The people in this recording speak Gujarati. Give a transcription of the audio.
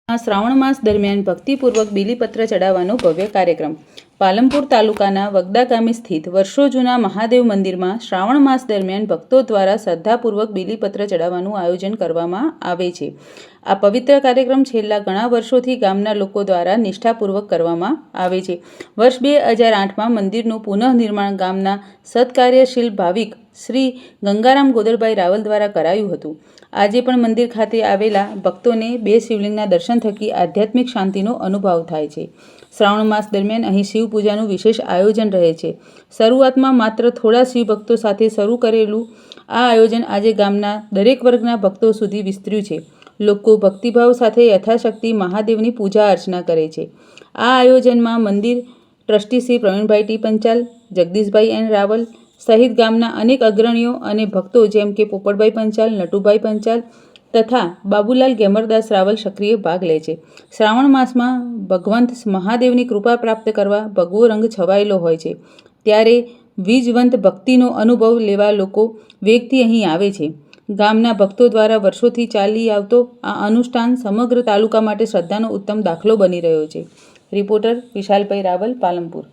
શ્રાવણ માસ દરમિયાન ભક્તિપૂર્વક બીલીપત્ર ચડાવવાનો ભવ્ય કાર્યક્રમ. પાલનપુર તાલુકાના વગદા ગામે સ્થિત વર્ષો જૂના મહાદેવ મંદિરમાં શ્રાવણ માસ દરમિયાન ભક્તો દ્વારા શ્રદ્ધાપૂર્વક બીલીપત્ર ચડાવવાનું આયોજન કરવામાં આવે છે. આ પવિત્ર કાર્યક્રમ છેલ્લા ઘણા વર્ષોથી ગામના લોકો દ્વારા નિષ્ઠાપૂર્વક કરવામાં આવે છે. વર્ષ 2008માં મંદિરનું પુનઃનિર્માણ ગામના સત્કાર્યશીલ ભાવિક શ્રી ગંગારામ ગોદરભાઈ રાવલ દ્વારા કરાયું હતું. આજે પણ મંદિર ખાતે આવેલા ભક્તોને 2 શિવલિંગના દર્શન થકી આધ્યાત્મિક શાંતિનો અનુભવ થાય છે. શ્રાવણ માસ દરમિયાન અહીં શિવ પૂજાનું વિશેષ આયોજન રહે છે. શરૂઆતમાં માત્ર થોડા શિવ ભક્તો સાથે શરૂ કરેલું આ આયોજન આજે ગામના દરેક વર્ગના ભક્તો સુધી વિસ્તર્યું છે. લોકો ભક્તિભાવ સાથે યથાશક્તિ મહાદેવની પૂજા અર્ચના કરે છે. આ આયોજનમાં મંદિર ટ્રસ્ટી શ્રી પ્રવીણભાઈ ટી પંચાલ, જગદીશભાઈ એન રાવલ સહિત ગામના અનેક અગ્રણીઓ અને ભક્તો જેમ કે પોપટભાઈ પંચાલ, નટુભાઈ પંચાલ તથા બાબુલાલ ગેમરદાસ રાવલ સક્રિય ભાગ લે છે. શ્રાવણ માસમાં ભગવંત મહાદેવની કૃપા પ્રાપ્ત કરવા ભગવો રંગ છવાયેલો હોય છે, ત્યારે વિજવંત ભક્તિનો અનુભવ લેવા લોકો વેગથી અહીં આવે છે. ગામના ભક્તો દ્વારા વર્ષોથી ચાલી આવતો આ અનુષ્ઠાન સમગ્ર તાલુકા માટે શ્રદ્ધાનો ઉત્તમ દાખલો બની રહ્યો છે. રિપોર્ટર વિશાલભાઈ રાવલ, પાલનપુર.